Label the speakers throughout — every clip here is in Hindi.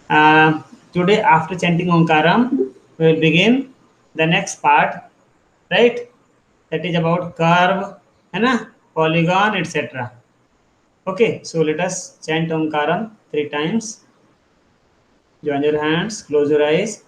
Speaker 1: Today, after chanting Omkaram, we will begin the next part, right? That is about curve, है ना, polygon, etc. Okay, so let us chant Omkaram 3 times. Join your hands, close your eyes.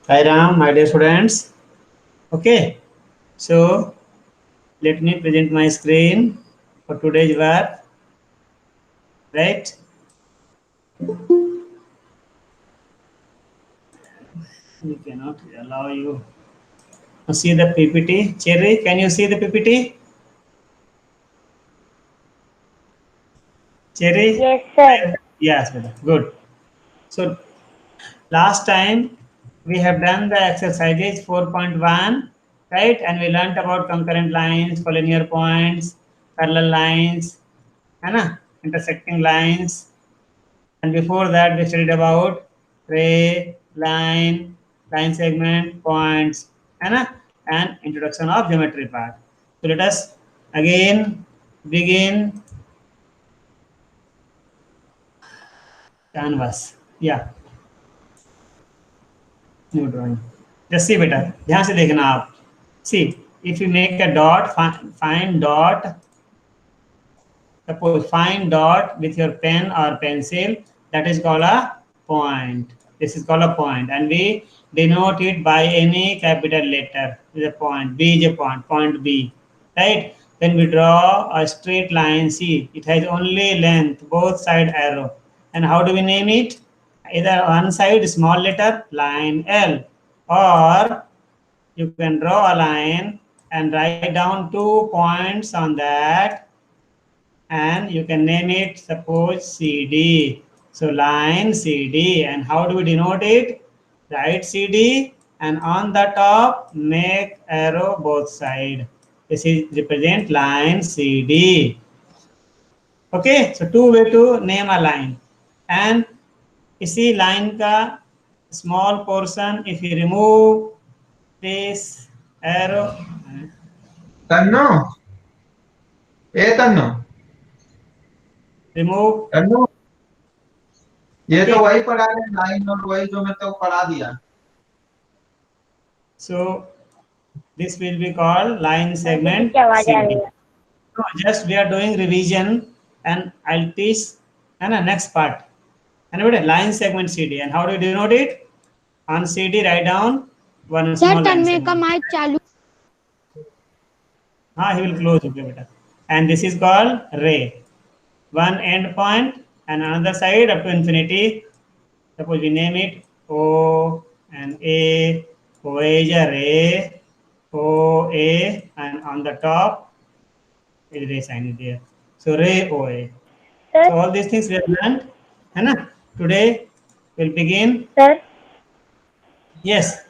Speaker 1: Hi Ram, my dear students. Okay, so let me present my screen for today's work. Right? We cannot allow you to see the PPT. Cherry, can you see the PPT? Cherry?
Speaker 2: Yes, sir.
Speaker 1: Yes, brother. Good. So last time we have done the exercises 4.1, right? And we learnt about concurrent lines, collinear points, parallel lines, है intersecting lines. And before that we studied about ray, line, line segment, points, and introduction of geometry part. So let us again begin canvas. Yeah, new drawing. Just see बेटा, ध्यान से देखना आप. See, if you make a dot, find dot. Suppose find dot with your pen or pencil. That is called a point. This is called a point, and we denote it by any capital letter. Is a point. B is a point. Point B, right? Then we draw a straight line. See, it has only length, both side arrow. And how do we name it? Either one side small letter line L, or you can draw a line and write down 2 points on that, and you can name it, suppose CD. So line CD. And how do we denote it? Write CD, and on the top make arrow both side. This is represent line CD. Okay, so two way to name a line. And इसी line का small portion, if you remove this arrow,
Speaker 3: तन्नो, तन्नो,
Speaker 1: remove.
Speaker 3: तन्नो, ये
Speaker 1: Okay.
Speaker 3: तो वही पढ़ा है लाइन और वही जो मैं तो पढ़ा दिया.
Speaker 1: So this will be called line segment
Speaker 2: क्या आवाज आ रही
Speaker 1: CD.
Speaker 2: है?
Speaker 1: No, just we are doing revision, and I'll teach and the next part. And what line segment CD, and how do you denote it? On CD, write down one small line
Speaker 4: Tanmay
Speaker 1: segment.
Speaker 4: का माइक चालू.
Speaker 1: He will close. Okay, beta. And this is called ray. One end point and another side up to infinity. Suppose we name it O and A. OA is a ray. OA, and on the top is ray sign is there. So ray OA.
Speaker 2: Sir,
Speaker 1: So all these things we have learned, है ना? Today we'll begin.
Speaker 2: sir,
Speaker 1: Yes.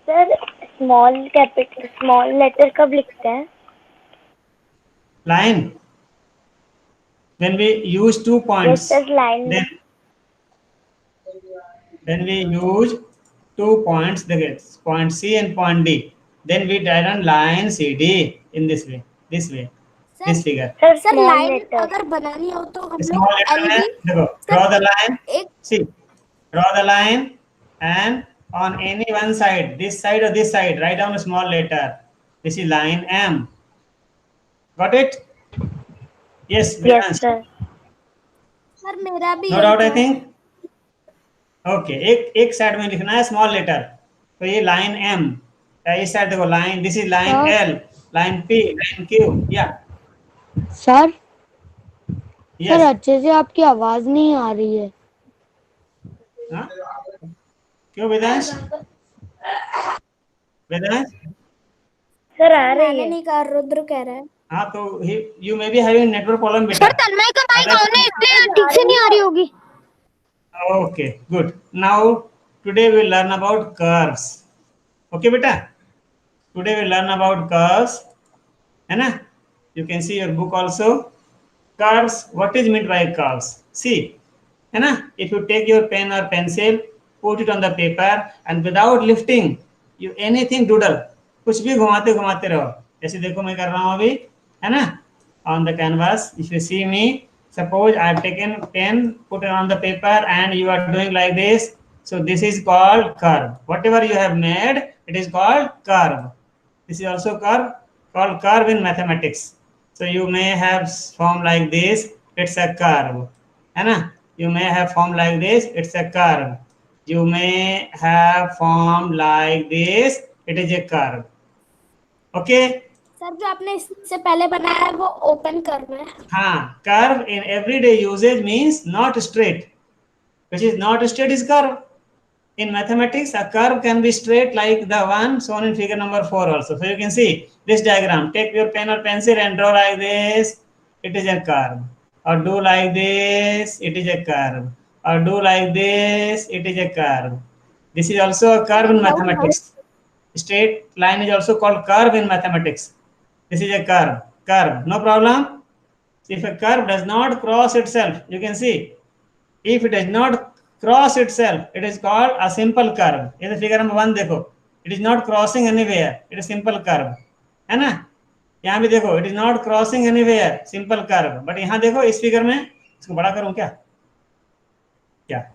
Speaker 2: sir, small letter कब लिखते हैं?
Speaker 1: Line. When we use 2 points,
Speaker 2: Yes, sir, line.
Speaker 1: then we use 2 points, point C and point D. Then we write on line CD in this way, this figure.
Speaker 2: Sir,
Speaker 4: sir
Speaker 2: small
Speaker 4: line
Speaker 2: letter.
Speaker 4: अगर बनानी हो तो हम
Speaker 1: Small
Speaker 4: लोग
Speaker 1: letter में
Speaker 4: एलबी
Speaker 1: देखो, draw the line.
Speaker 4: एक
Speaker 1: See, draw the line, and on any one side, this side or this side, write down a small letter. This is line M. Got it? Yes,
Speaker 2: Yes, sir.
Speaker 4: Sir मेरा भी
Speaker 1: No doubt, I think. Okay, एक साइड में लिखना है स्मॉल लेटर. तो ये लाइन एम, इस साइड देखो line, this is line L, line P, line Q. या
Speaker 4: सर
Speaker 1: यस.
Speaker 4: अच्छे से आपकी आवाज नहीं आ रही है.
Speaker 1: क्यों वेदांश?
Speaker 2: सर आ रही है.
Speaker 4: नहीं कहा, रुद्र कह रहा है.
Speaker 1: हाँ, तो you may be having network problem बेटा.
Speaker 4: सर तन्मय का माइक ऑन है इसलिए ठीक से नहीं आ रही होगी.
Speaker 1: Okay, good. Now today we learn about curves. Okay, beta. Today we learn about curves. है ना? You can see your book also. Curves. What is meant by curves? See, है ना? If you take your pen or pencil, put it on the paper, and without lifting, you anything doodle. कुछ भी घुमाते घुमाते रहो. जैसे देखो मैं कर रहा हूँ अभी, है ना? On the canvas. If you see me, suppose I have taken pen, put it on the paper, and you are doing like this. So this is called curve. Whatever you have made, it is called curve. This is also curve, called curve in mathematics. So you may have form like this, it's a curve. है ना? You may have form like this, it's a curve. You may have form like this, it is a curve. Okay?
Speaker 4: Sir जो आपने इससे पहले बनाया है वो ओपन कर्व है।
Speaker 1: हाँ, curve in everyday usage means not straight. Which is not straight is curve. In mathematics, a curve can be straight like the one shown in figure number 4 also. So you can see this diagram. Take your pen or pencil and draw like this. It is a curve. Or do like this. It is a curve. Or do like this. It is a curve. This is also a curve in mathematics. Straight line is also called curve in mathematics. This is a curve. Curve. No problem. If a curve does not cross itself, you can see. If it does not cross itself, it is called a simple curve. ये फिगर नंबर 1 देखो, it is not crossing anywhere, it is simple curve, है ना? यहाँ भी देखो, it is not crossing anywhere, simple curve. But यहाँ देखो इस फिगर में, इसको बड़ा करूँ क्या? क्या?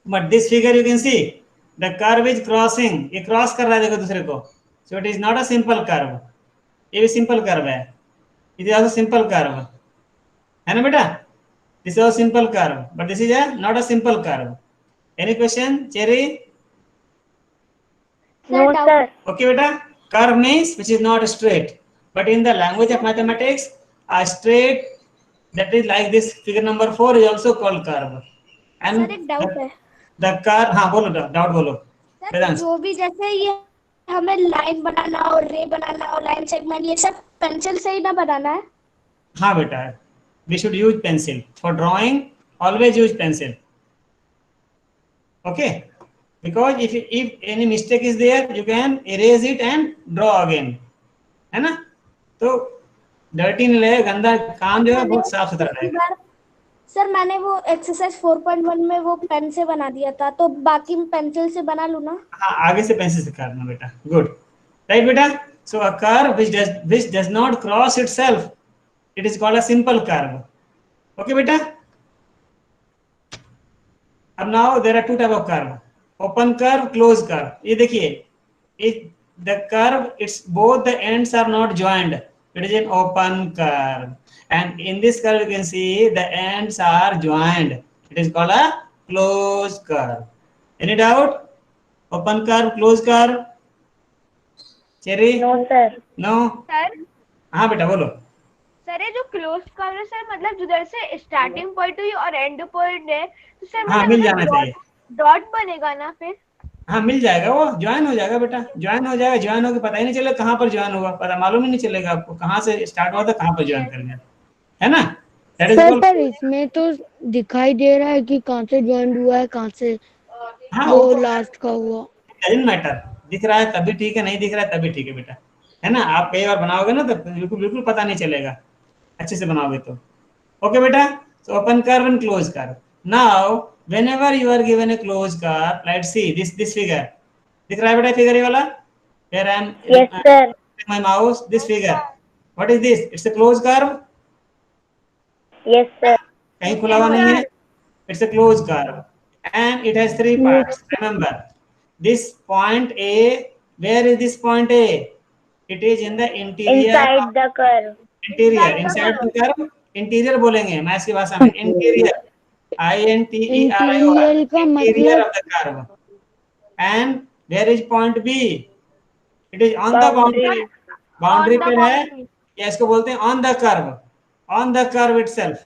Speaker 1: But this figure you can see, the curve is crossing. ये cross कर रहा है देखो दूसरे को. So it is not a simple curve. ये भी simple curve है. It is also simple curve. है ना बेटा? This is a simple curve, but this is not a simple curve. Any question, Cherry?
Speaker 2: No, sir.
Speaker 1: Okay, beta. Curve means which is not straight, but in the language of mathematics, a straight that is like this figure number 4 is also called curve. And
Speaker 4: sir एक डाउट है।
Speaker 1: the curve, हाँ बोलो डाउट बोलो.
Speaker 4: सर
Speaker 1: वेदांश.
Speaker 4: जो भी जैसे ये हमें लाइन बनाना और रे बनाना और लाइन सेगमेंट ये सब पेंसिल से ही ना बनाना है।
Speaker 1: हाँ बेटा, we should use pencil for drawing. Always use pencil. Okay, because if any mistake is there, you can erase it and draw again. है ना? तो डर्टी नहीं लगेगा, गंदा काम जो है बहुत साफ सुथरा रहेगा.
Speaker 4: सर मैंने वो एक्सरसाइज 4.1 में वो पेन से बना दिया था, तो बाकी पेंसिल से बना लूँ ना?
Speaker 1: हाँ, आगे से पेंसिल से करना बेटा. गुड, राइट बेटा. So a curve which does not cross itself, it is called a simple curve. Okay बेटा. अब now there are two type of curve, open curve, closed curve. ये देखिए, the curve, it's both the ends are not joined, it is an open curve, and in this curve you can see the ends are joined, it is called a closed curve. Any doubt? Open curve, closed curve? Cherry?
Speaker 2: No, sir.
Speaker 1: No?
Speaker 5: Sir
Speaker 1: हाँ बेटा बोलो.
Speaker 5: सर ये जो क्लोज कर्व है सर, मतलब जिधर से स्टार्टिंग पॉइंट हुई और एंड पॉइंट है, तो सर
Speaker 1: हाँ, मिल जाना चाहिए.
Speaker 5: डॉट बनेगा ना फिर?
Speaker 1: हाँ मिल जाएगा, वो ज्वाइन हो जाएगा बेटा, ज्वाइन हो जाएगा. ज्वाइन होकर पता ही नहीं चलेगा कहाँ पर ज्वाइन हुआ, पता मालूम ही नहीं चलेगा आपको कहाँ से स्टार्ट हुआ था कहाँ पर ज्वाइन कर गया, है ना? That is
Speaker 4: सर
Speaker 1: called-
Speaker 4: पर इसमें तो दिखाई दे रहा है कि कहाँ से ज्वाइन हुआ है, कहाँ से
Speaker 1: हाँ,
Speaker 4: वो
Speaker 1: तो
Speaker 4: लास्ट का हुआ।
Speaker 1: doesn't matter. दिख रहा है तभी ठीक है, नहीं दिख रहा है तभी ठीक है बेटा, है ना? आप कई बार बनाओगे ना तो बिल्कुल बिल्कुल पता नहीं चलेगा, अच्छे से बनाओगे तो. ओके बेटा. So open curve and close curve. Now whenever you are given a closed curve, let's see this figure. दिख रहा है बेटा फिगर ये वाला? Here I am.
Speaker 2: Yes, sir.
Speaker 1: My mouse. This figure. What is this? It's a closed curve.
Speaker 2: Yes, sir.
Speaker 1: कहीं खुला हुआ नहीं है. It's a closed curve, and it has three parts. Remember, this point A. Where is this point A? It is in the interior.
Speaker 2: Inside the curve.
Speaker 1: Interior. Inside the curve. Interior बोलेंगे मैथ्स की भाषा में. Interior. INTERIOR.
Speaker 4: इंटीरियर का
Speaker 1: Interior
Speaker 4: मतलब
Speaker 1: of the curve. And where is point B? It is on the boundary. Boundary पे है. या इसको बोलते हैं on the curve. On the curve itself.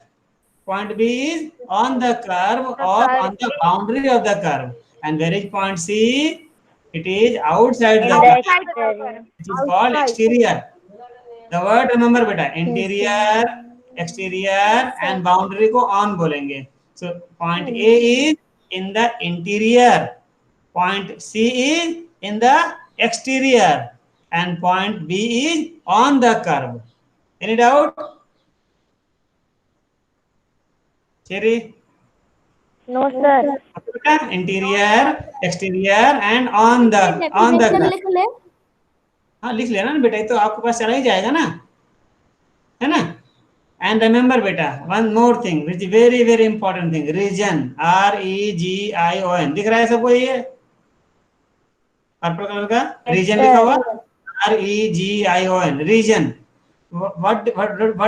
Speaker 1: Point B is on the curve or on the boundary of the curve. And where is point C? It is outside
Speaker 2: In
Speaker 1: the
Speaker 2: the
Speaker 1: curve.
Speaker 2: exterior.
Speaker 1: It is called exterior. The word remember बेटा, interior, exterior and boundary को on बोलेंगे. So point A is in the interior, point C is in the exterior, and point B is on the curve. Any doubt? Cherry?
Speaker 2: No, sir.
Speaker 1: Interior, exterior and on the
Speaker 4: definition
Speaker 1: curve.
Speaker 4: लिख ले.
Speaker 1: हाँ लिख लेना ना बेटा, ये तो आपके पास चला ही जाएगा ना, है ना. And remember beta, one more thing which is very very important thing, region, REGION. दिख रहा है सबको ये पर्पल कलर का रीजन लिखा हुआ, REGION, region. What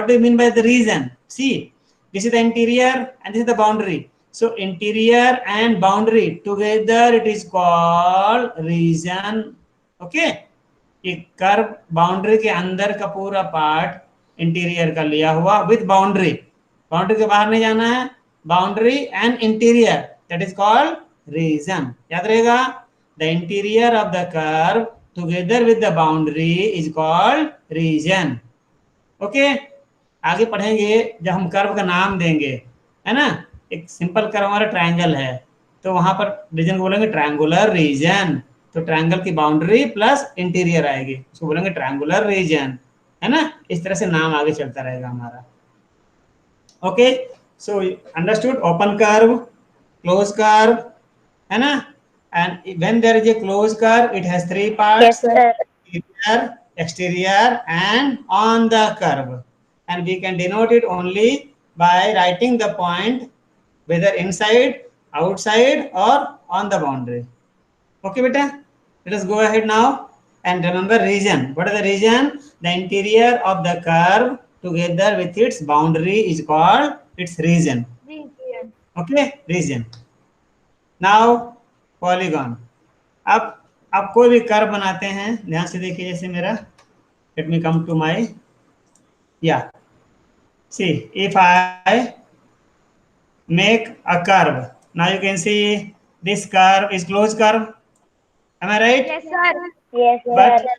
Speaker 1: do you mean by the region? See, this is the interior and this is the boundary. So interior and boundary together it is called region. Okay, एक कर्व बाउंड्री के अंदर का पूरा पार्ट इंटीरियर का लिया हुआ विद बाउंड्री, बाउंड्री के बाहर नहीं जाना है, boundary and interior, that is called region. याद रहेगा, the interior of the curve together with the boundary is called region. Okay, आगे पढ़ेंगे जब हम कर्व का नाम देंगे, है ना. एक सिंपल कर्व हमारा ट्रायंगल है, तो वहां पर रीजन को बोलेंगे ट्रायंगुलर रीजन. तो ट्रायंगल की बाउंड्री प्लस इंटीरियर आएगी, उसको बोलेंगे ट्रायंगुलर रीजन, है ना. इस तरह से नाम आगे चलता रहेगा हमारा. Okay, so understood. Open curve, close curve, है ना. And when there is a close curve it has three
Speaker 2: Yes,
Speaker 1: parts,
Speaker 2: sir.
Speaker 1: interior, exterior and on the curve, and we can denote it only by writing the point whether inside, outside or on the boundary. Okay beta, let us go ahead now and remember region. What is the region? The interior of the curve together with its boundary is called its region.
Speaker 5: Region.
Speaker 1: Okay, region. Now polygon. अब आप कोई भी कर्व बनाते हैं, ध्यान से देखिए, जैसे मेरा, let me come to my, या see, if I make a curve, now you can see this curve is close curve. Am I right?
Speaker 5: Yes, sir.
Speaker 2: Yes,
Speaker 1: But
Speaker 2: sir.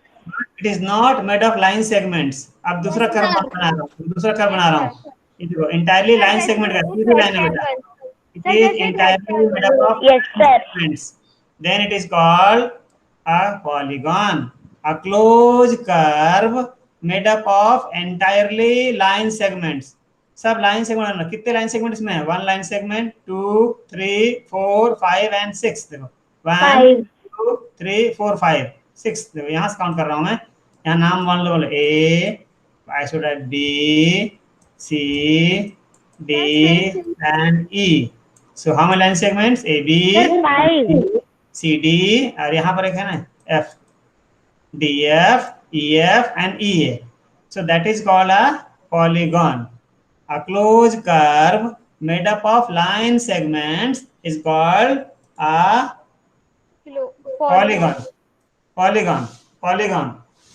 Speaker 1: it is not made of line segments. अब दूसरा कर्व बना रहा हूँ, दूसरा कर्व बना रहा हूँ. ये देखो entirely line segment का, सीधी लाइन है बेटा. It is entirely made up of
Speaker 2: Yes, sir.
Speaker 1: segments. Then it is called a polygon. A closed curve made up of entirely line segments. सब लाइन सेगमेंट है. कितने लाइन सेगमेंट इसमें है? One line segment, 2, 3, 4, 5 and 6. देखो 1, 2, 3, 4, 5, 6. देखो यहाँ से काउंट कर रहा हूँ मैं. यहाँ नाम वन लो, A, I should have B, C, D and E. So how many line segments? A, B,
Speaker 2: Sir, 5.
Speaker 1: C, D, और यहाँ पर एक है ना F, D, F, E, F and E, A. So that is called a polygon. A closed curve made up of line segments is called a polygon. Polygon.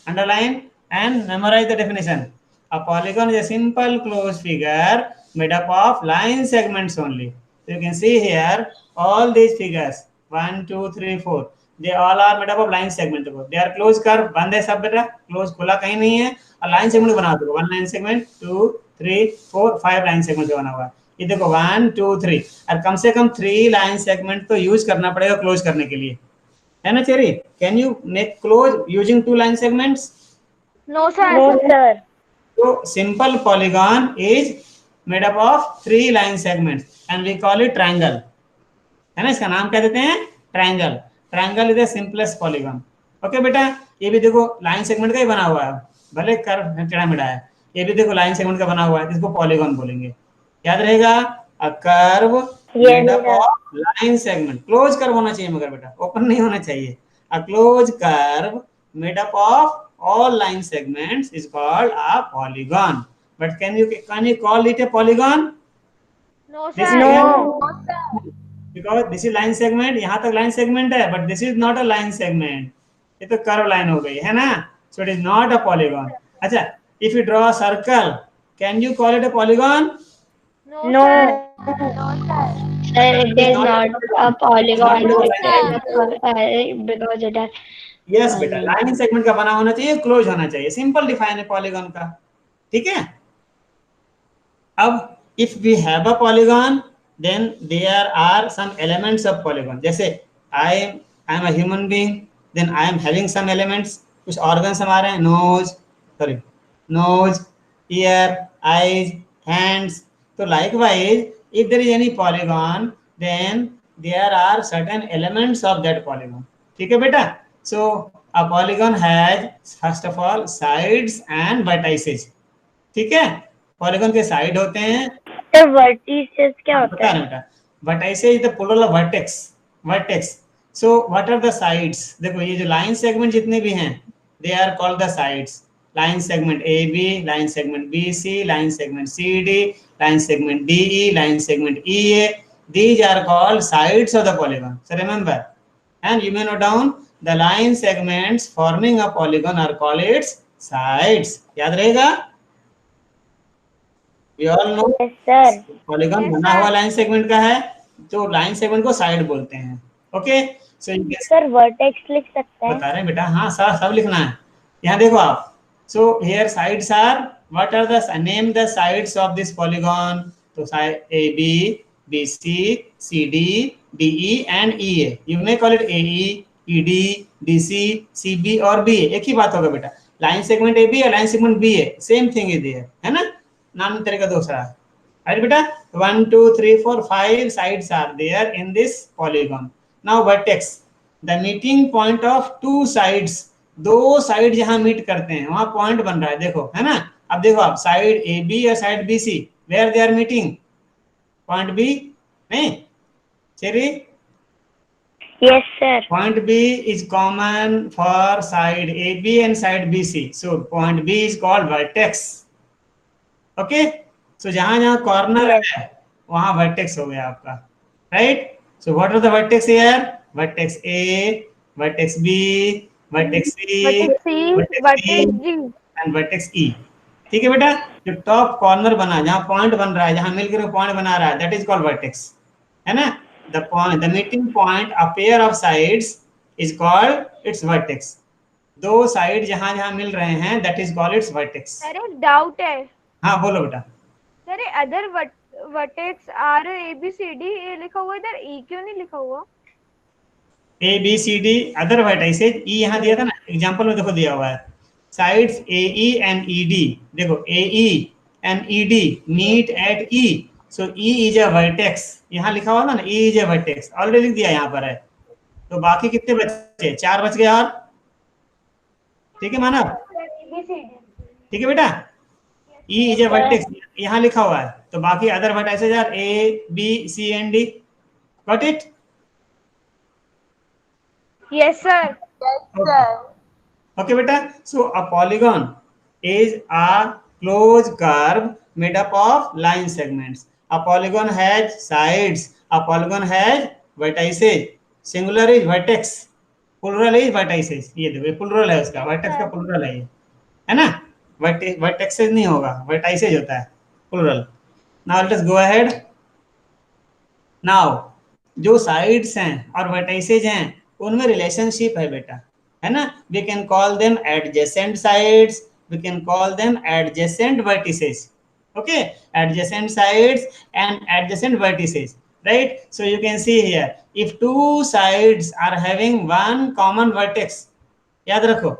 Speaker 1: Underline and memorize the definition. A polygon is a simple closed figure made up of line segments only. So you can see here all these figures 1, 2, 3, 4. They all are made up of line segment. They are closed curve. बंद है सब बेटा, close खुला कहीं नहीं है. और line segment बना दो. 1 line segment, 2, 3, 4, 5 लाइन सेगमेंट से बना हुआ है. ये देखो 1, 2, 3, और कम से कम 3 लाइन सेगमेंट तो यूज करना पड़ेगा क्लोज करने के लिए, है ना Cherry? Can you make close using 2 line segments?
Speaker 5: No, sir.
Speaker 2: No, sir.
Speaker 1: तो simple polygon is made up of 3 line segments and we call it triangle, है ना. इसका नाम क्या देते हैं? Triangle. Triangle is the simplest polygon. Okay बेटा, ये भी देखो लाइन सेगमेंट का ही बना हुआ है, भले कर्व टेढ़ा मेढ़ा है. ये भी देखो लाइन सेगमेंट का बना हुआ है, इसको पॉलीगॉन बोलेंगे. याद रहेगा, a curve made up of line segment. Close curve होना चाहिए मगर बेटा, ओपन नहीं होना चाहिए. अ close curve made up of all line segments is called a polygon. But can you call it a polygon?
Speaker 5: No,
Speaker 1: This
Speaker 5: sir.
Speaker 1: is
Speaker 2: No.
Speaker 1: because this is line segment, यहाँ तक लाइन सेगमेंट है, but this is not a line segment. ये तो कर्व लाइन हो गई है ना. So it is not a polygon. अच्छा, if you draw a circle, can you call it a polygon?
Speaker 5: No,
Speaker 2: No.
Speaker 5: sir. No, sir.
Speaker 2: Sir, it is not a polygon.
Speaker 1: It's
Speaker 2: Because it has.
Speaker 1: Yes बेटा, लाइन सेगमेंट का बना होना चाहिए, क्लोज होना चाहिए. सिंपल डिफाइन है पॉलीगॉन का, ठीक है. अब if we have a polygon, then there are some elements of polygon. जैसे I am a human being, then I am having some elements, कुछ organs हमारे हैं, nose, ear, eyes, hands. So likewise, if there is any polygon, then there are certain elements of that polygon. ठीक है बेटा? So a polygon has first of all sides and vertices. ठीक है? पॉलीगॉन के साइड होते हैं,
Speaker 2: तो वर्टिसेस क्या होता
Speaker 1: बता
Speaker 2: है?
Speaker 1: रहे बेटा, vertices is the plural of vertex. So what are the sides? देखो ये जो लाइन सेगमेंट जितने भी हैं, they are called the sides. Line segment AB, line segment BC, line segment CD, line segment DE, line segment EA. These are called sides of the polygon. So remember, and you may note down the line segments forming a polygon are called its sides. याद रहेगा? We all know
Speaker 2: yes sir.
Speaker 1: Polygon
Speaker 5: Yes,
Speaker 1: बना
Speaker 5: sir.
Speaker 1: हुआ लाइन सेगमेंट का है, तो लाइन सेगमेंट को साइड बोलते हैं. ओके, सो
Speaker 2: सर वर्टेक्स लिख सकते हैं?
Speaker 1: बता रहे हैं बेटा, हाँ सर सब लिखना है. यहाँ देखो आप, so here sides are, what are the name the sides of this polygon. तो side A B, B C, C D, D E and E A. You may call it A E D, D C, C B और बी ए. एक ही बात होगा बेटा, लाइन सेगमेंट ए बी और line segment B A, same thing is there, है ना? नाम तरीका दूसरा. Right बेटा, 1 2 3 4 5 sides are there in this polygon. Now vertex, the meeting point of two sides. दो साइड जहां मीट करते हैं वहां पॉइंट बन रहा है, देखो, है ना? अब देखो आप, साइड ए बी या side B C, where they are meeting, point B नहीं चेरी,
Speaker 2: yes sir.
Speaker 1: point B is common for side AB and side BC. So point B is called vertex. Okay? So जहां जहां कॉर्नर है वहां वर्टेक्स हो गया आपका, right? So what are the vertex here? Vertex A, vertex B, vertex C,
Speaker 5: vertex G
Speaker 1: and vertex E. ठीक है बेटा, जो टॉप कॉर्नर बना, जहां पॉइंट बन रहा है, जहां मिलकर पॉइंट बना रहा है, दैट इज कॉल्ड वर्टेक्स, है ना? The point, the meeting point, a pair of sides is called its vertex. दो साइड जहां जहां मिल रहे हैं, that is called its vertex.
Speaker 5: Sir एक डाउट है
Speaker 1: हाँ बोलो बेटा.
Speaker 5: Sir, other vertex are A B C D A लिखा हुआ, इधर ई क्यों नहीं लिखा हुआ?
Speaker 1: A B C D other vertices, E यहाँ दिया था ना एग्जांपल में, देखो दिया हुआ है साइड्स AE and ED. देखो AE and ED meet at E, so E is a vertex. यहाँ लिखा हुआ था ना, E is a vertex, already लिख दिया यहाँ पर है. तो बाकी कितने बचे? 4 बच गए और, ठीक है मानव? ठीक है बेटा, E is a vertex यहाँ लिखा हुआ है, तो बाकी other vertices are A B C and D. Got it?
Speaker 5: Yes sir.
Speaker 1: Okay beta, so a polygon is a closed curve made up of line segments. A polygon has sides, a polygon has vertices. Singular is vertex, plural is vertices. ये देखो, ये plural है उसका, vertex का plural है ये, है ना? vertexes नहीं होगा, vertices होता है plural. Now let us go ahead. Now जो sides हैं और vertices हैं उनमें relationship है बेटा, है ना? We can call them adjacent sides, we can call them adjacent vertices. Okay, adjacent sides and adjacent vertices, right? So you can see here, if two sides are having one common vertex, याद रखो,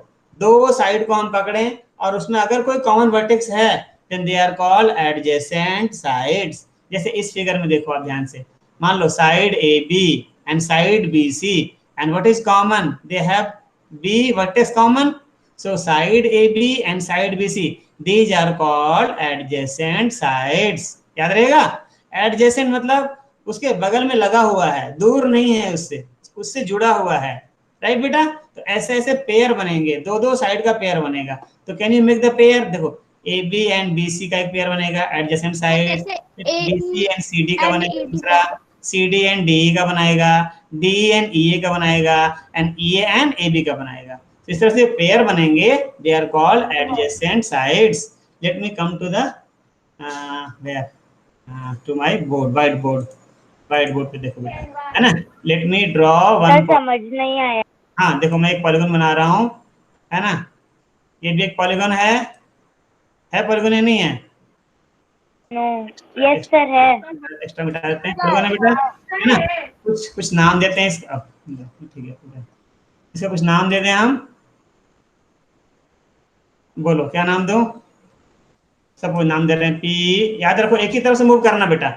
Speaker 1: दो साइड को हम पकड़ें और उसमें अगर कोई कॉमन वर्टेक्स है, then they are called adjacent sides. जैसे इस फिगर में देखो आप ध्यान से, मान लो side AB and side BC, and what is common? They have B vertex common. So side AB and side BC, these are called adjacent sides. याद रहेगा, adjacent मतलब उसके बगल में लगा हुआ है, दूर नहीं है उससे, उससे जुड़ा हुआ है, राइट बेटा? तो ऐसे ऐसे पेयर बनेंगे, दो दो साइड का पेयर बनेगा. तो can you make the pair? देखो AB एंड BC का एक पेयर बनेगा, adjacent side. BC and CD का बनेगा दूसरा, CD एंड DE का बनाएगा, DE एंड EA का बनाएगा, एंड EA एंड AB का बनाएगा. तो इस तरह से पेयर बनेंगे, they are called adjacent sides. Let me come to the where to my board, white board पे देखो बेटा, है ना? लेट मी ड्रॉ वन.
Speaker 2: समझ नहीं आया।
Speaker 1: हाँ देखो, मैं एक पॉलीगन बना रहा हूँ, है ना? ये भी एक पॉलीगन है पॉलीगन है नहीं है?
Speaker 2: नो यस सर है।
Speaker 1: एक्स्ट्रा मिटा देते हैं, होगा ना बेटा, है ना। कुछ नाम देते हैं इसका, ठीक है, इसका कुछ नाम दे दें हम। बोलो क्या नाम दो, सब नाम दे रहे हैं। पी, याद रखो एक ही तरफ से मूव करना बेटा,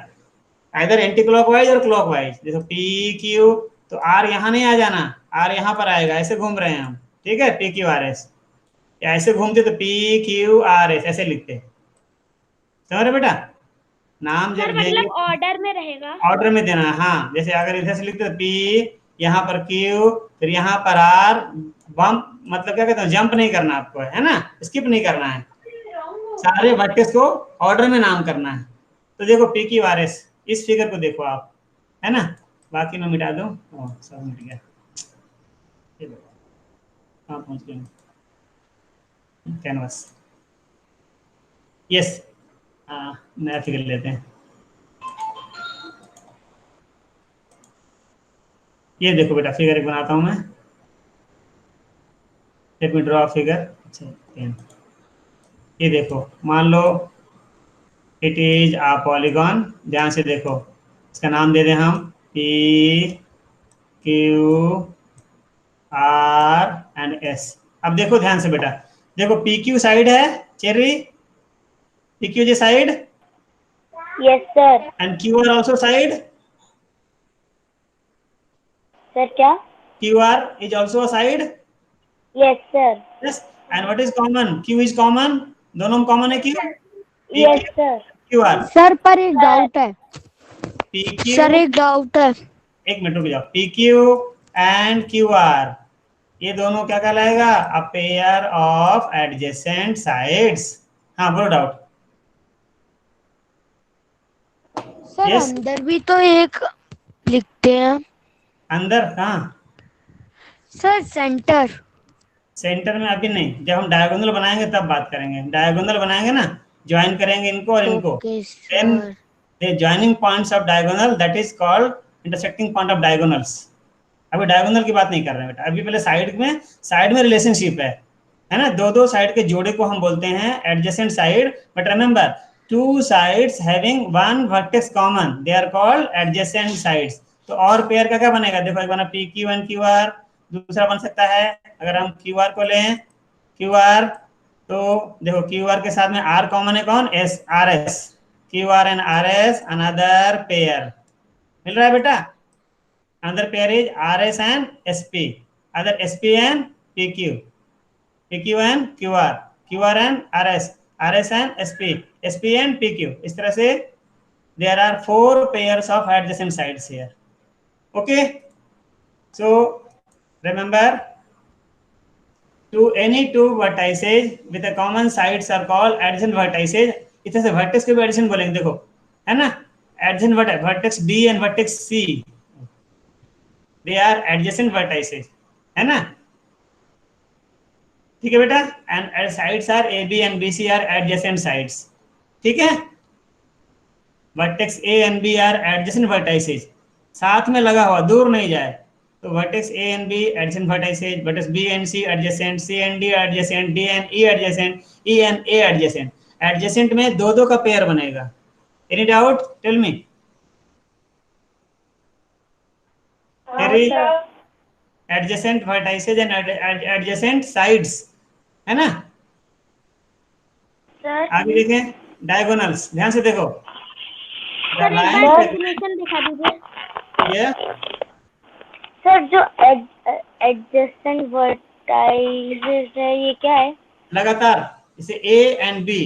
Speaker 1: इधर एंटी क्लॉकवाइज और क्लॉकवाइज। देखो पी क्यू, तो आर यहाँ नहीं आ जाना, आर यहाँ पर आएगा, ऐसे घूम रहे हैं हम, ठीक है, पी क्यू आर एस। या ऐसे घूमते तो पी क्यू आर एस ऐसे लिखते, समझ रहे बेटा। नाम जब
Speaker 4: मतलब ऑर्डर में रहेगा,
Speaker 1: ऑर्डर में देना, हाँ। जैसे अगर इधर से लिखते तो पी, यहाँ पर क्यू, फिर यहाँ पर आर, बम्प मतलब क्या कहते हैं, जंप नहीं करना आपको, है ना, स्किप नहीं करना है, सारे वर्टेक्स को ऑर्डर में नाम करना है। तो देखो पी क्यू आर एस, इस फिगर को देखो आप, है ना। बाकी मैं मिटा दूं, सब मिट गया, कहाँ पहुंच गए, कैनवास, यस, नया फिगर लेते हैं। ये देखो बेटा फिगर एक बनाता हूं मैं, लेट मी ड्रॉ फिगर। अच्छा, ये देखो, मान लो इट इज अ पॉलीगॉन, ध्यान से देखो, इसका नाम दे दें हम P Q R and S. अब देखो ध्यान से बेटा, देखो पी क्यू साइड है चेरी, पी क्यू जी side,
Speaker 2: yes sir.
Speaker 1: And Q R also side,
Speaker 2: sir क्या?
Speaker 1: Q R is also a side,
Speaker 2: yes sir.
Speaker 1: Yes. And what is common, Q is common, दोनों में कॉमन है Q, P
Speaker 2: yes
Speaker 1: Q
Speaker 2: sir.
Speaker 1: Q R,
Speaker 4: sir पर एक डाउट है,
Speaker 1: पी क्यू,
Speaker 4: सर एक डाउट है,
Speaker 1: एक मिनट रुक जाओ, P Q and Q are, ये दोनों क्या कहलाएगा, a pair of adjacent sides. हाँ बोलो डाउट।
Speaker 4: Sir
Speaker 1: Yes?
Speaker 4: अंदर भी तो एक लिखते हैं
Speaker 1: अंदर कहाँ,
Speaker 4: सर, सेंटर।
Speaker 1: सेंटर में अभी नहीं, जब हम डायगोनल बनाएंगे तब बात करेंगे, डायगोनल बनाएंगे ना, ज्वाइन करेंगे इनको और इनको,
Speaker 4: okay
Speaker 1: then
Speaker 4: sir,
Speaker 1: the joining points of diagonal, that is called intersecting point of diagonals. अभी डायगोनल की बात नहीं कर रहे हैं बेटा, अभी पहले साइड में रिलेशनशिप है ना, दो दो साइड के जोड़े को हम बोलते हैं adjacent side. But remember, two sides having one vertex common, they are called adjacent sides. तो और पेयर का क्या बनेगा, देखो एक बना P Q and Q R, दूसरा बन सकता है अगर हम क्यू आर को लें, क्यू आर, तो देखो क्यू आर के साथ में आर कॉमन है, कौन, S, R S, Q R and R S, another pair मिल रहा है बेटा। Another pair is RS and SP. Other SP and PQ. PQ and QR. QR and RS. RS and SP. SP and PQ. इस तरह से there are 4 pairs of adjacent sides here. Okay. So remember, to any two vertices with a common sides are called adjacent vertices. इस तरह से vertex को भी adjacent बोलेंगे, देखो है ना, adjacent vertex B and vertex C. They are adjacent vertices, है ना, ठीक है बेटा। And sides are A B and B C are adjacent sides, ठीक है। Vertex A and B are adjacent vertices, साथ में लगा हुआ, दूर नहीं जाए, तो vertex A and B adjacent vertices, vertex B and C adjacent, C and D adjacent, D and E adjacent, E and A adjacent. Adjacent में दो दो का पेयर बनेगा। Any doubt, tell me. Adjacent vertices and adjacent sides, है ना।
Speaker 2: सर
Speaker 1: आगे देखें डायगोनल्स, ध्यान से देखो,
Speaker 4: सर एक बार डेफिनेशन दिखा दीजिए।
Speaker 1: ये
Speaker 2: सर जो एडजेसेंट वर्टाइसेस है ये क्या है?
Speaker 1: लगातार, इसे A and B,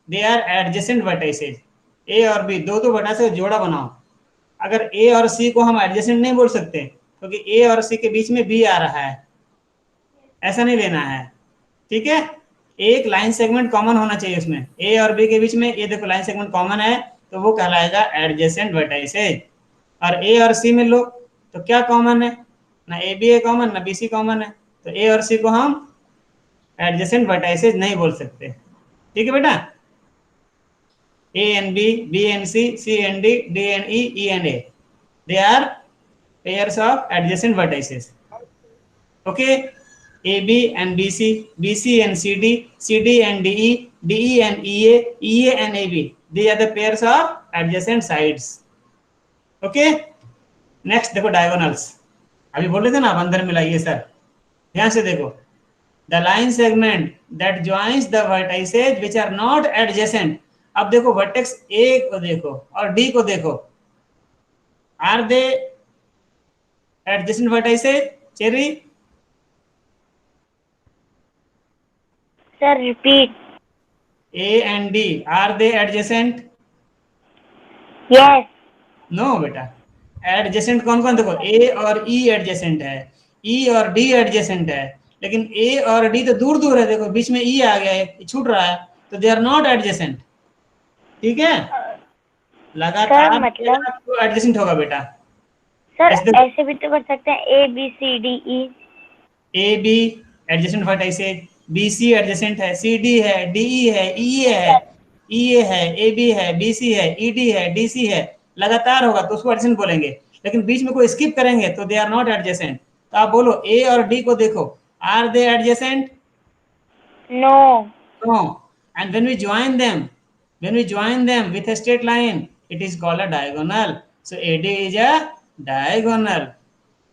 Speaker 1: they are adjacent vertices. A और बी दो दो वर्टाइसेज से जोड़ा बनाओ। अगर ए और सी को हम एडजेसेंट नहीं बोल सकते, क्योंकि ए और सी के बीच में बी आ रहा है, ऐसा नहीं लेना है, ठीक है। एक लाइन सेगमेंट कॉमन होना चाहिए उसमें, ए और बी के बीच में, ये देखो लाइन सेगमेंट कॉमन है, तो वो कहलाएगा एडजेसेंट वर्टाइसेज। और ए और सी में लो तो क्या कॉमन है, ना ए बी है कॉमन, ना बी सी कॉमन है, तो ए और सी को हम एडजेसेंट वर्टाइसेज नहीं बोल सकते, ठीक है बेटा। A and B, B and C, C and D, D and E, E and A, they are pairs of adjacent vertices, okay. AB and BC, BC and CD, CD and DE, DE and EA, EA and AB, these are the pairs of adjacent sides. Okay, next देखो diagonals. अभी बोल रहे थे ना आप अंदर मिलाइए सर, ध्यान से देखो. The line segment that joins the vertices which are not adjacent. अब देखो vertex A को देखो और D को देखो, are they adjacent vertices? Cherry?
Speaker 2: Sir, repeat.
Speaker 1: A and D, are they adjacent?
Speaker 2: Yes.
Speaker 1: No बेटा, एडजेसेंट कौन कौन, देखो ए और ई एडजेसेंट है, ई और डी एडजेसेंट है, लेकिन ए और डी तो दूर दूर है, देखो बीच में ई आ गया है, छूट रहा है, तो दे आर नॉट एडजेसेंट. ठीक है, लगातार
Speaker 2: सर, मतलब
Speaker 1: तो एडजेसेंट होगा बेटा.
Speaker 2: सर
Speaker 1: ऐसे
Speaker 2: ऐसे भी तो कर सकते हैं, A B C D E.
Speaker 1: A B adjacent vertices, B C adjacent है, सी डी है, डी ई है, ई है, ई ए है, ए बी है, बी सी है, ई डी है, डी सी है, लगातार होगा तो उसको एडजेसेंट बोलेंगे. लेकिन बीच में कोई स्किप करेंगे तो दे आर नॉट एडजेसेंट. तो आप बोलो ए और डी को देखो, are they adjacent?
Speaker 2: No.
Speaker 1: No. And when we join them with a straight line, it is called a diagonal. So AD is a diagonal.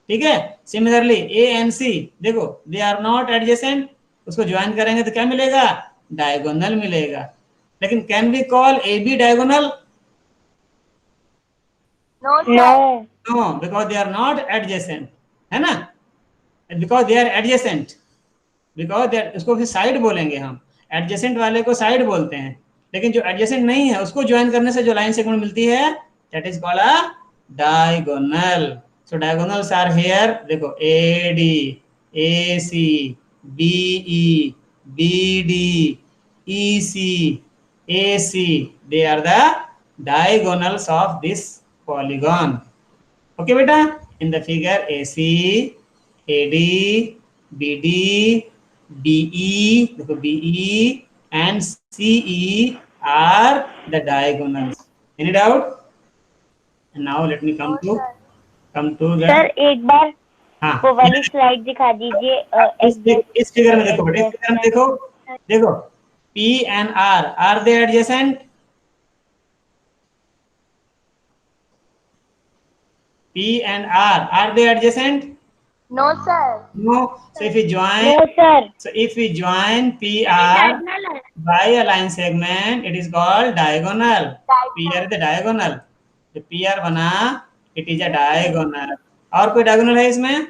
Speaker 1: ठीक है, सिमिलरली ए एंड सी देखो, दे आर नॉट एडजेसेंट, उसको ज्वाइन करेंगे तो क्या मिलेगा? डायगोनल मिलेगा. लेकिन can we call A B diagonal?
Speaker 5: No, sir.
Speaker 2: No.
Speaker 1: No, because they are not adjacent, है ना. Because they are adjacent, because they are, उसको फिर साइड बोलेंगे हम, एडजेसेंट वाले को साइड बोलते हैं, लेकिन जो एडजेसेंट नहीं है उसको ज्वाइन करने से जो लाइन सेगमेंट मिलती है, that is called a diagonal. So diagonals are here, देखो A D, A C, B E, B D, E C, A C, they are the diagonals of this polygon. Okay beta, in the figure AC, AD, BD, BE, देखो BE and CE are the diagonals. Any doubt? And now let me come to the,
Speaker 2: sir एक बार
Speaker 1: हाँ,
Speaker 2: वो वाली स्लाइड दिखा दीजिए.
Speaker 1: इस फिगर में देखो बेटा, इस फिगर में देखो, देखो P and R, are they adjacent? P and R, are they adjacent?
Speaker 5: No, sir.
Speaker 1: No. So if we join,
Speaker 2: no sir.
Speaker 1: so if we join PR by a line segment, it is called diagonal. PR is the diagonal. जो PR बना, it is a diagonal. और कोई diagonal है इसमें?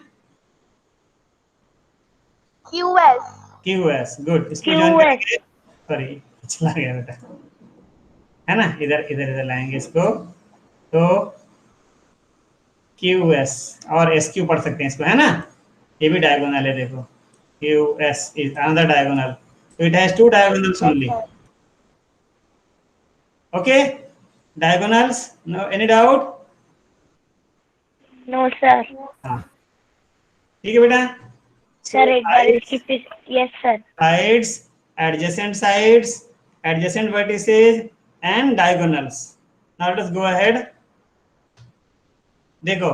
Speaker 5: QS.
Speaker 1: QS, good. इसको join
Speaker 2: QS.
Speaker 1: करेंगे. Sorry, चला गया बेटा, है ना. इधर लाएंगे इसको, तो QS और SQ पढ़ सकते हैं इसको, है ना. ये भी डायगोनल है, देखो QS is another diagonal, so it has two diagonals only. Okay, diagonals. No, any doubt?
Speaker 2: No sir.
Speaker 1: हाँ, ठीक है बेटा.
Speaker 2: सर एक बार इसकी, yes sir.
Speaker 1: Sides, adjacent vertices and diagonals. Now let us go ahead. देखो,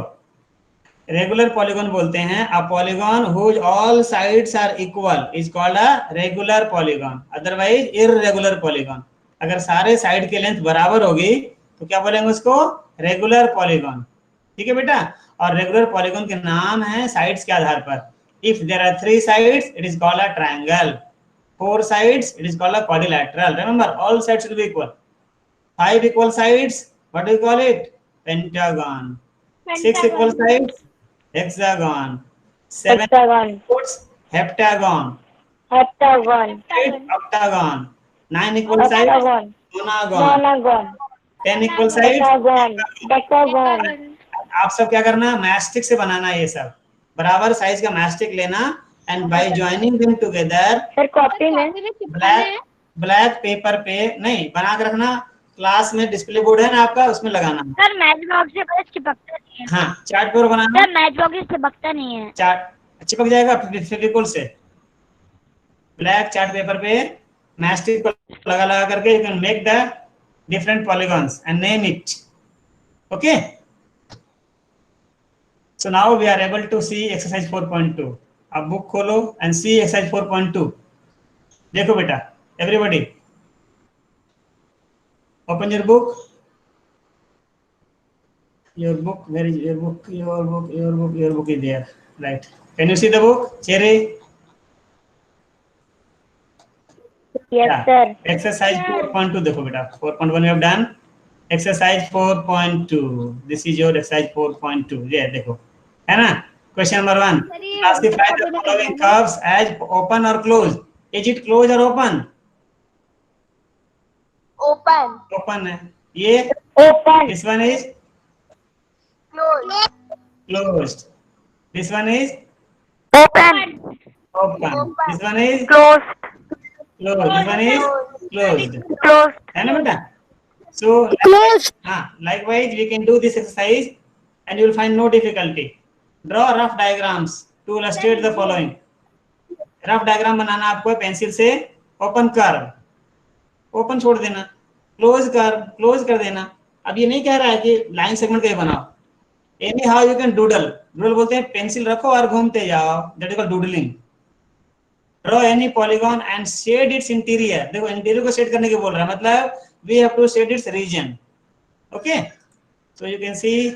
Speaker 1: रेगुलर पॉलीगॉन बोलते हैं. A polygon whose all sides are equal is called a regular polygon, otherwise irregular polygon. अगर सारे साइड की लेंथ बराबर होगी तो क्या बोलेंगे उसको? Regular polygon. ठीक है बेटा. और रेगुलर पॉलीगॉन के नाम है साइड्स के आधार पर. If there are 3 sides it is called a triangle, 4 sides it is called a quadrilateral. Remember, all sides should be equal. 5 equal sides, what do you call it? Pentagon. 6 equal sides, hexagon. 7
Speaker 2: hexagon.
Speaker 1: heptagon.
Speaker 2: Heptagon.
Speaker 1: 8 octagon. 9 equal sides,
Speaker 2: octagon.
Speaker 1: monagon.
Speaker 2: Monagon.
Speaker 1: 10 equal sides,
Speaker 2: decagon. Decagon.
Speaker 1: आप सब क्या करना, मैस्टिक से बनाना. ये सब बराबर साइज का मैस्टिक लेना and bye joining them together,
Speaker 2: sir copy में
Speaker 1: ब्लैक पेपर पे नहीं बना के रखना. क्लास में डिस्प्ले बोर्ड है ना आपका, उसमें लगाना.
Speaker 2: सर मैच बॉक्स से बस चिपकता नहीं है.
Speaker 1: हाँ, चार्ट पेपर बनाना.
Speaker 2: सर मैच बॉक्स से चिपकता नहीं है.
Speaker 1: चार्ट चिपक जाएगा फेविकोल से. ब्लैक चार्ट पेपर पे मैस्टिक को लगा करके you can make the different polygons and name it. Okay, so now we are able to see exercise 4.2. अब बुक खोलो एंड सी एक्सरसाइज 4.2. देखो बेटा, everybody Open your book. Your book. Where is your book? Your book. Your book. Your book is there. Right. Can you see the book, Cherry?
Speaker 2: Yes,
Speaker 1: Yeah.
Speaker 2: sir.
Speaker 1: Exercise 4.2 देखो बेटा. 4.1 we have done. Exercise 4.2. This is your exercise 4.2. ये देखो, है ना? Question number 1. Classify the following curves as open or closed. Is it closed or open?
Speaker 5: Open.
Speaker 1: Open है. ये
Speaker 2: Open.
Speaker 1: this one is
Speaker 5: Close.
Speaker 1: closed. This one is
Speaker 2: Open.
Speaker 1: open. This one is
Speaker 2: Closed.
Speaker 1: closed. This one is closed.
Speaker 2: Closed.
Speaker 1: है ना बेटा? So
Speaker 2: Closed.
Speaker 1: likewise we can do this exercise and you will find no difficulty. Draw rough diagrams to illustrate the following. Rough diagram बनाना आपको है पेंसिल से. ओपन कर्व, ओपन छोड़ देना. क्लोज कर्व, क्लोज कर देना. अब ये नहीं कह रहा है कि लाइन सेगमेंट का बनाओ. Any how you can doodle. Doodle बोलते हैं पेंसिल रखो और घूमते जाओ. That is called doodling. Draw any polygon and shade its interior. देखो इंटीरियर को शेड करने के बोल रहा है, मतलब we have to shade its region. Okay, so you can see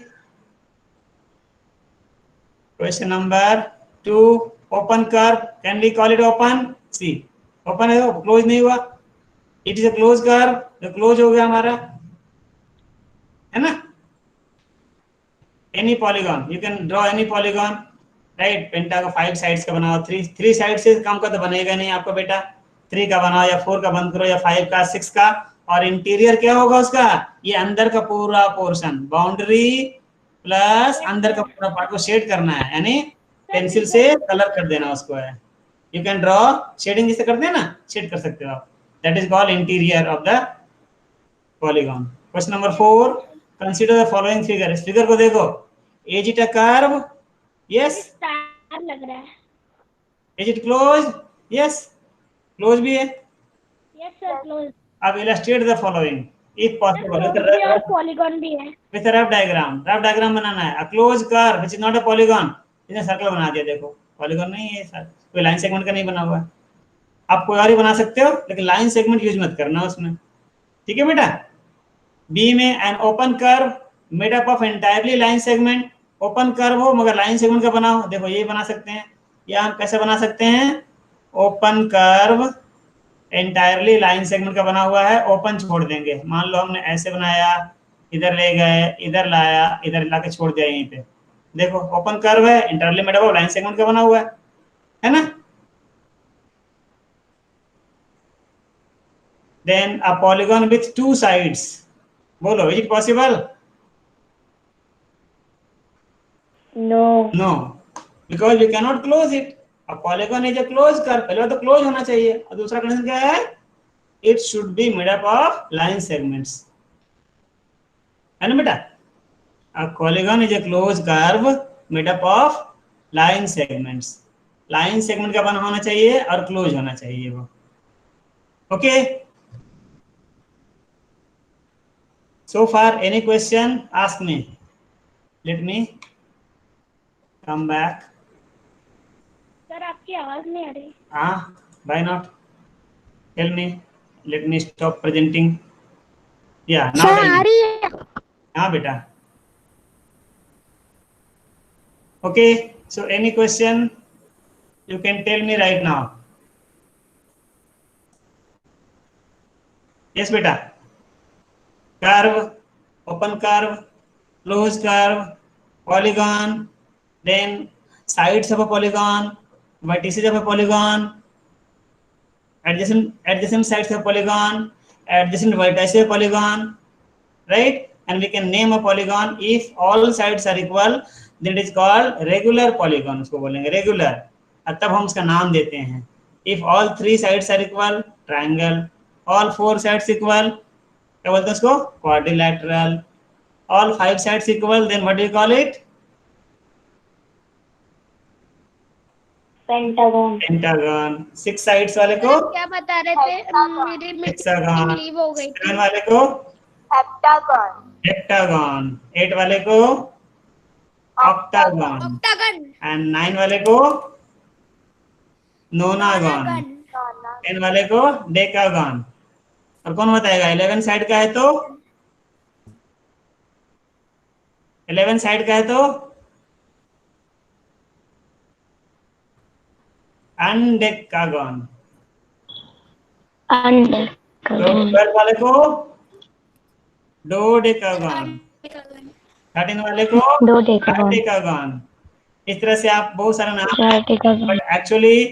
Speaker 1: question number 2. Open curve, can we call it open? See open है, क्लोज नहीं हुआ. It is a close curve, तो क्लोज हो गया हमारा, है ना? Any polygon, you can draw any polygon, right? Penta का 5 साइड्स का बनाओ. 3 साइड से काम का तो बनेगा नहीं आपका बेटा. 3 का बनाओ या 4 का बंद करो या 5 का, 6 का. और इंटीरियर क्या होगा उसका? ये अंदर का पूरा पोर्शन, बाउंड्री प्लस अंदर का पूरा पार्ट को शेड करना है, यानी पेंसिल से कलर कर देना उसको है. यू कैन ड्रॉ शेडिंग जिसे करते हैं ना, शेड कर सकते हो आप. That is called interior of the polygon. Question number 4. Consider the following figure. इस फिगर को देखो. Is it a curve? Yes.
Speaker 4: Star लग रहा है.
Speaker 1: Is it close? Yes, close भी है.
Speaker 4: Yes sir, close.
Speaker 1: अब illustrate the following if possible
Speaker 4: और पॉलीगॉन भी है.
Speaker 1: With rough diagram. Rough diagram बनाना है. A close curve which is not a polygon. इसने सर्कल बना दिया. देखो पॉलीगॉन नहीं है सर, कोई लाइन सेगमेंट का नहीं बना हुआ है. आप कोई और ही बना सकते हो, लेकिन लाइन सेगमेंट यूज मत करना उसमें. ठीक है बेटा? बी में an open curve made up of entirely line segment. Open curve हो मगर लाइन सेगमेंट का बना हो. देखो ये बना सकते हैं, या हम कैसे बना सकते हैं? Open curve entirely line segment का बना हुआ है, ओपन छोड़ देंगे. मान लो हमने ऐसे बनाया, इधर ले गए, इधर लाया, इधर लाके छोड़ दिया यहीं पे. देखो ओपन कर्व है, entirely made up of line segment का बना हुआ है ना? Then a polygon with 2 sides. बोलो, is it possible?
Speaker 2: No.
Speaker 1: No, because you cannot close it. A polygon is a closed curve. पहले बात तो close होना चाहिए, और दूसरा कंडीशन क्या है? It should be made up of line segments. है ना बेटा? A polygon is a closed curve made up of line segments. Line segment का बना होना चाहिए और close होना चाहिए वो. Okay. So far, any question? Ask me. Let me come back.
Speaker 4: Sir आपकी आवाज नहीं आ रही.
Speaker 1: Why not? Tell me. Let me stop presenting. Yeah, now tell me.
Speaker 2: आ रही है.
Speaker 1: हाँ बेटा. Okay. So any question? You can tell me right now. Yes, बेटा. Curve, open curve, closed curve, polygon, then sides of a polygon, vertices of a polygon, adjacent sides of a polygon, adjacent vertices of a polygon, right? And we can name a polygon. If all sides are equal, then it is called regular polygon. उसको बोलेंगे regular. तब हम उसका नाम देते हैं. If all 3 sides are equal, triangle. All 4 sides equal, क्या बोलते हैं उसको? Quadrilateral. All 5 sides equal, then what do you call it?
Speaker 2: Pentagon.
Speaker 1: Pentagon. 6 sides वाले को
Speaker 4: क्या बता रहे थे? मेरी
Speaker 1: हेक्सागन.
Speaker 4: लीव हो गई
Speaker 1: 7 वाले को
Speaker 5: Heptagon.
Speaker 1: हेक्टागन. 8 वाले को ऑक्टागन.
Speaker 4: ऑक्टागन.
Speaker 1: एंड 9 वाले को नोनागन. 10 वाले को डेकागन. और कौन बताएगा 11 साइड का है तो 11 साइड का है तो अनडेकागन। तो 12 वाले को डोडेकागन, 13 वाले को डेकागन। इस तरह से आप बहुत सारे नाम, बट एक्चुअली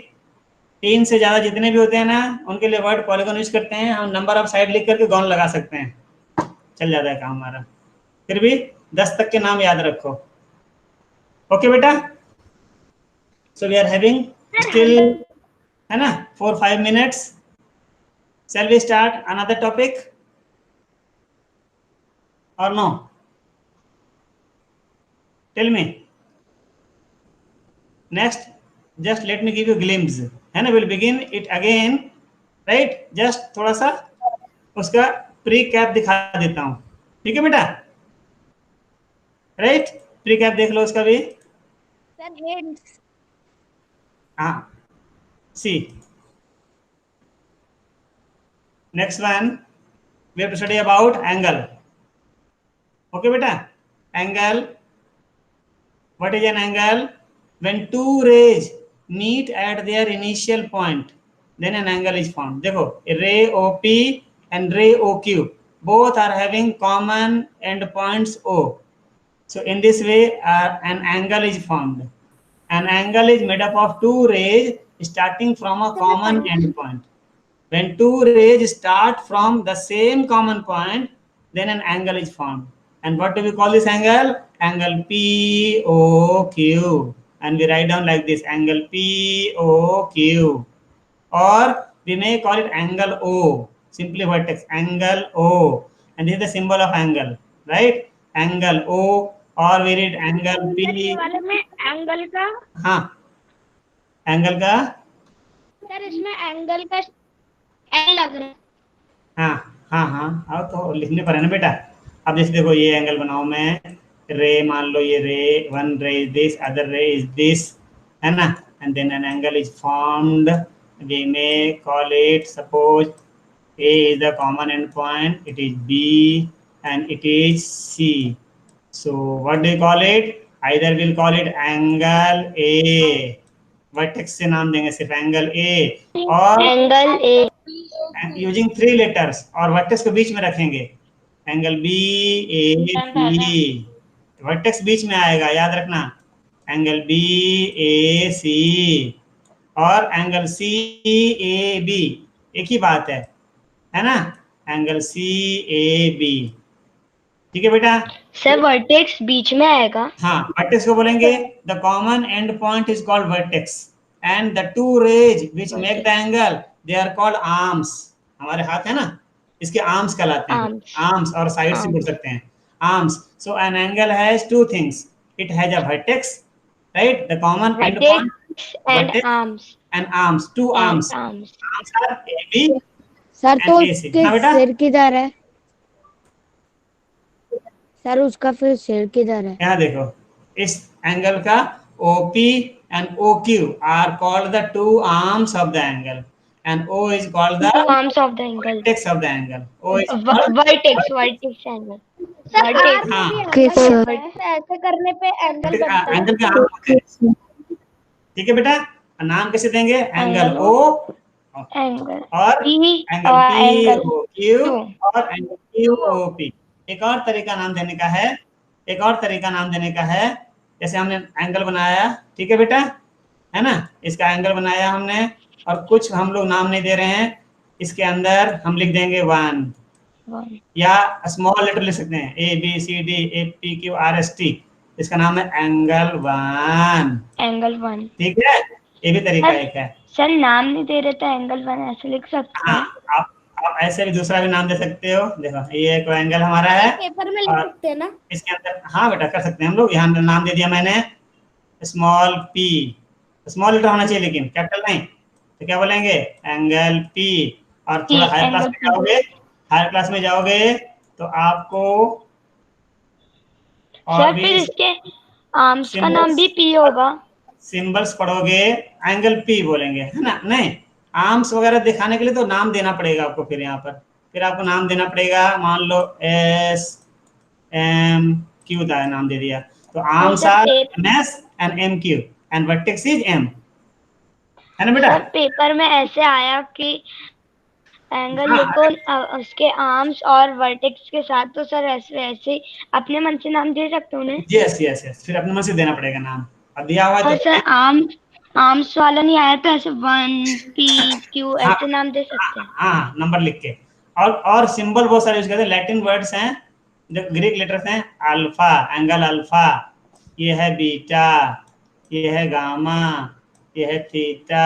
Speaker 1: 3 से ज्यादा जितने भी होते हैं ना उनके लिए वर्ड पॉलीगॉन यूज करते हैं। हम नंबर ऑफ साइड लिख करके गॉन लगा सकते हैं, चल जाता है काम हमारा। फिर भी 10 तक के नाम याद रखो। ओके बेटा, so we are having still, है ना, 4-5 minutes. Shall we start another topic or no? Tell me. Next, just let me give you glimpse, है ना, we'll begin it again, right? Just थोड़ा सा उसका प्री कैप दिखा देता हूँ, ठीक है बेटा, राइट? प्री कैप देख लो उसका भी।
Speaker 4: Sir hints.
Speaker 1: हाँ, see. Next one, we have to study about angle. Okay beta, angle. What is an angle? When two rays meet at their initial point, then an angle is formed. देखो, ray OP and ray OQ both are having common endpoints O. So in this way, an angle is formed. An angle is made up of two rays starting from a common endpoint. When two rays start from the same common point, then an angle is formed. And what do we call this angle? Angle POQ. And we write down like this, angle POQ. Or we may call it angle O, simply vertex, angle O. And this is the symbol of angle, right? Angle O, or we read angle P.
Speaker 5: वाले में एंगल का,
Speaker 1: हाँ, एंगल का,
Speaker 4: सर इसमें एंगल का एल लग रहा है।
Speaker 1: हाँ हाँ हाँ, आओ तो लिखने पर है ना बेटा। अब जैसे देखो ये एंगल बनाओ मैं, रे मान लो, ये ray, one ray is this, other ray is this, है ना, and then an angle is formed. We may call it, suppose A is the common end point, it is B and it is C. So what do you call it? Either we'll call it angle A, vertex से नाम देंगे सिर्फ angle A, और
Speaker 2: एंगल ए
Speaker 1: यूजिंग 3 letters, और वर्टेक्स को बीच में रखेंगे, angle B A C, vertex बीच में आएगा, याद रखना, एंगल B A C, और एंगल C A B, एक ही बात है ना, एंगल C A B, ठीक है बेटा।
Speaker 2: सर वर्टेक्स बीच में आएगा।
Speaker 1: हाँ, वर्टेक्स को बोलेंगे the common end point is called vertex, and the two rays which make the angle they are called arms. हमारे हाथ है ना, इसके आर्म्स कहलाते हैं, आर्म्स, और साइड से बोल सकते हैं, arms. So an angle has two things, it has a vertex, right, the common end point
Speaker 2: and arms,
Speaker 1: and arms, two arms, arms are A B.
Speaker 4: Sir तो उसके सिर किधर है? सर उसका फिर सिर किधर है?
Speaker 1: यहाँ देखो, इस एंगल का OP and OQ are called the two arms of the angle, and O is called the
Speaker 2: arms of the angle,
Speaker 1: vertex of the angle. O is called
Speaker 2: vertex, vertex angle, vertex.
Speaker 1: हाँ,
Speaker 4: ऐसे करने पे एंगल बनता है।
Speaker 1: एंगल के आर्म होते हैं, ठीक है बेटा। नाम कैसे देंगे? एंगल O
Speaker 2: एंगल
Speaker 1: और
Speaker 2: P
Speaker 1: एंगल POQ और एंगल QOP। एक और तरीका नाम देने का है, एक और तरीका नाम देने का है, जैसे हमने एंगल बनाया, ठीक है बेटा, है ना, इसका एंगल बनाया हमने, और कुछ हम लोग नाम नहीं दे रहे हैं, इसके अंदर हम लिख देंगे 1, या स्मॉल लेटर लिख सकते हैं, ABCD FPQ RST, इसका नाम है एंगल 1,
Speaker 2: एंगल 1,
Speaker 1: ठीक है। ये भी तरीका एक है।
Speaker 2: सर नाम नहीं दे रहे तो एंगल 1 ऐसे लिख सकते हैं।
Speaker 1: हाँ, आप ऐसे भी दूसरा भी नाम दे सकते हो। देखो ये एक एंगल हमारा है,
Speaker 4: पेपर में लिख सकते हैं ना
Speaker 1: इसके अंदर, हाँ बेटा कर सकते हैं हम लोग। यहाँ नाम दे दिया मैंने स्मॉल p, स्मॉल लेटर होना चाहिए लेकिन कैपिटल नहीं, तो क्या बोलेंगे? Angle p। और थोड़ा हायर क्लास में जाओगे, हायर क्लास में जाओगे तो आपको और भी
Speaker 2: फिर इसके आर्म्स का नाम भी p होगा,
Speaker 1: सिंबल्स पढ़ोगे एंगल p बोलेंगे, है ना। नहीं, आर्म्स वगैरह दिखाने के लिए तो नाम देना पड़ेगा आपको फिर यहाँ पर, फिर आपको नाम देना पड़ेगा। मान लो S M Q था, नाम दे दिया। तो arms are MS and MQ and vertex is M, है ना बेटा?
Speaker 2: सर पेपर में ऐसे आया कि एंगल
Speaker 1: हाँ।
Speaker 2: लिखो उसके आर्म्स और वर्टेक्स के साथ, तो सर ऐसे अपने मन से नाम दे सकते हो उन्हें?
Speaker 1: यस यस यस, फिर अपने मन से देना पड़ेगा नाम। अब दिया हुआ है
Speaker 2: और
Speaker 1: तो
Speaker 2: सर आर्म्स वाला नहीं आया तो ऐसे 1 P Q
Speaker 1: हाँ,
Speaker 2: ऐसे नाम दे सकते हैं?
Speaker 1: हाँ नंबर लिख के। और सिंबल बहुत सारे यूज करते हैं, लैटिन वर्ड्स हैं, जो ग्रीक लेटर्स हैं। अल्फा, एंगल अल्फा, ये है बीटा, ये है गामा, ये है थीटा।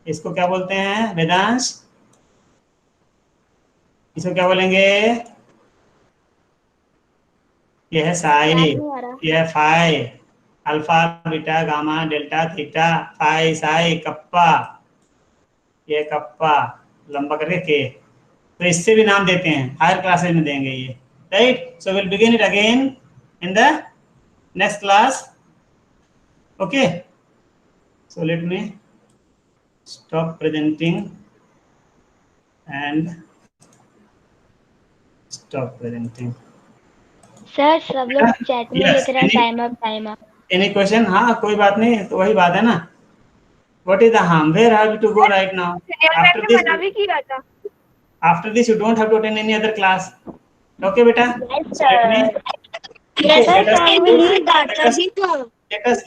Speaker 1: इसको क्या बोलते हैं वेदांश? इसको क्या बोलेंगे? ये है साई, ये है phi, alpha beta gamma delta theta phi psi kappa, ये कप्पा लंबा करके के। तो इससे भी नाम देते हैं, हायर क्लासेस में देंगे ये, right? So will begin it again in the next class. Okay, so let me stop presenting and stop presenting.
Speaker 2: Sir सब लोग चैट में
Speaker 1: Yes,
Speaker 2: लिख रहे हैं
Speaker 1: any-
Speaker 2: time up.
Speaker 1: Any question? हाँ कोई बात नहीं, तो वही बात है ना। What is the harm? Where have to go right now? After this,
Speaker 5: मना भी किया था।
Speaker 1: after this you don't have to attend any other class. Okay beta?
Speaker 2: Yes,
Speaker 1: So let me-
Speaker 2: Yes,
Speaker 1: let us-
Speaker 2: sir, we need that.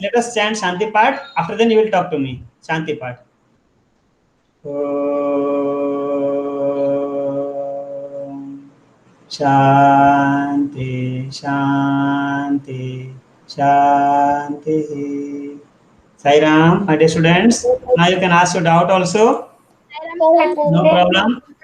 Speaker 1: let us chant Shanti Path. After then you will talk to me. Shanti Path. Om Shanti Shanti Shanti. Sai Ram, my dear students. Now you can ask your doubt also. No problem.